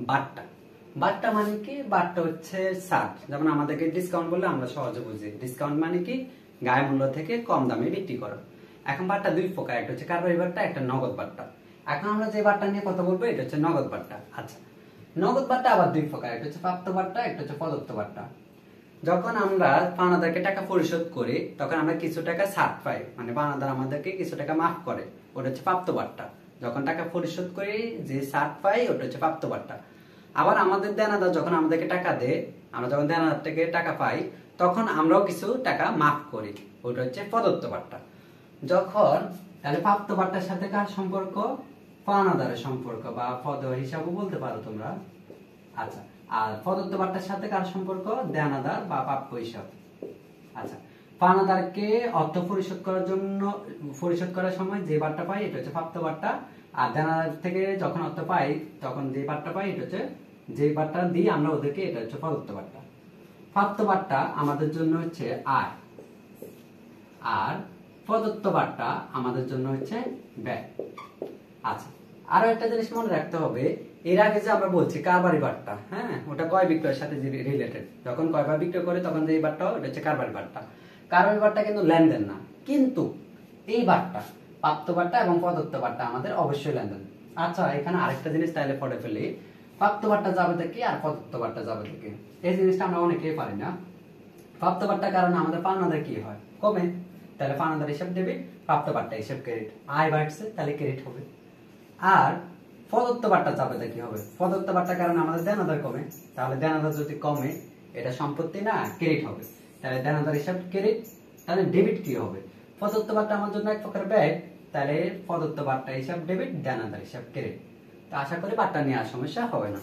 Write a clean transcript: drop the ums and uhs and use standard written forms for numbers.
বাট্টা। বাট্টা মানে কি? বাট্টা হচ্ছে ছাড়। যেমন আমাদেরকে ডিসকাউন্ট বললে আমরা সহজে বুঝি। ডিসকাউন্ট মানে কি? গায়ে মূল্য থেকে কম দামে বিক্রি করা। এখন বাট্টা দুই প্রকার, একটা হচ্ছে কারবারি বাট্টা, একটা নগদ বাট্টা। এখন আমরা যে বাট্টা নিয়ে কথা বলবো এটা হচ্ছে নগদ বাট্টা। আচ্ছা, নগদ বাট্টা আবার দুই প্রকার, একটা হচ্ছে প্রাপ্ত বাট্টা, একটা হচ্ছে প্রদত্ত বাট্টা। যখন আমরা পাওনাদারকে টাকা পরিশোধ করি তখন আমরা কিছু টাকা ছাড় পাই, মানে পাওনাদার আমাদেরকে কিছু টাকা মাফ করে, ওটা হচ্ছে প্রাপ্ত বাট্টা। যখন টাকা পরিশোধ করি যে ছাড় পাই ওটা হচ্ছে প্রাপ্ত বাট্টা। আবার আমাদের দেনাদার যখন আমাদেরকে টাকা দেয়, আমরা যখন দেনাদার থেকে টাকা পাই তখন আমরাও কিছু টাকা মাফ করি, ওটা হচ্ছে প্রদত্ত বাট্টা। যখন তাহলে প্রাপ্ত বাট্টার সাথে কার সম্পর্ক? পাওনাদারের সম্পর্ক, বা পদ হিসাবও বলতে পারো তোমরা। আচ্ছা, আর প্রদত্ত বাট্টার সাথে কার সম্পর্ক? দেনাদার বা প্রাপ্য হিসাব। আচ্ছা, পাওনাদারকে অর্থ পরিশোধ করার জন্য পরিশোধ করার সময় যে বাট্টা পাই এটা হচ্ছে প্রাপ্ত বাট্টা। আর দেনাদার থেকে যখন অর্থ পাই তখন যে বাট্টা পাই এটা হচ্ছে, যে বাট্টা দিই আমরা ওদেরকে, এটা হচ্ছে প্রদত্ত বাট্টা। প্রাপ্ত বাট্টা আমাদের জন্য হচ্ছে আয়, আর প্রদত্ত বাট্টা আমাদের জন্য হচ্ছে ব্যয়। আচ্ছা, আরো একটা জিনিস মনে রাখতে হবে, এর আগে যে আমরা বলছি কারবারি বাট্টা, হ্যাঁ, ওটা ক্রয় বিক্রয়ের সাথে রিলেটেড। যখন ক্রয় বা বিক্রয় করে তখন যে বাট্টা ওটা হচ্ছে কারবারি বাট্টা। কারবারি বাট্টা কিন্তু লেনদেন না, কিন্তু এই বাট্টা প্রাপ্ত বাট্টা এবং প্রদত্ত বাট্টা আমাদের অবশ্যই লেনদেন। আচ্ছা, এখানে আরেকটা জিনিস তাহলে পড়ে ফেলি, প্রাপ্ত বাট্টা যাবে থেকে আর প্রদত্ত বাট্টা যাবে থেকে। এই জিনিসটা আমরা অনেকেই পারি না। প্রাপ্ত বাট্টার কারণে আমাদের পাওনাদার কি হয়? কমে। তাহলে পাওনাদার হিসাব ডেবিট, প্রাপ্ত বাট্টা হিসাব ক্রেডিট। আয় বাড়ছে তাহলে ক্রেডিট হবে। আর প্রদত্ত বাট্টা চাপেতে কি হবে? প্রদত্ত বাট্টার কারণে আমাদের দেনাদার কমে, তাহলে দেনাদার যদি কমে এটা সম্পত্তি না, ক্রেডিট হবে। তাহলে দেনাদার হিসাব ক্রেডিট, তাহলে ডেবিট কি হবে? প্রদত্ত বাট্টা আমার জন্য এক প্রকার ব্যয়, তাহলে প্রদত্ত বাট্টা হিসাব ডেবিট, দেনাদার হিসাব ক্রেডিট। তো আশা করি বাট্টা নিয়ে আর সমস্যা হবে না।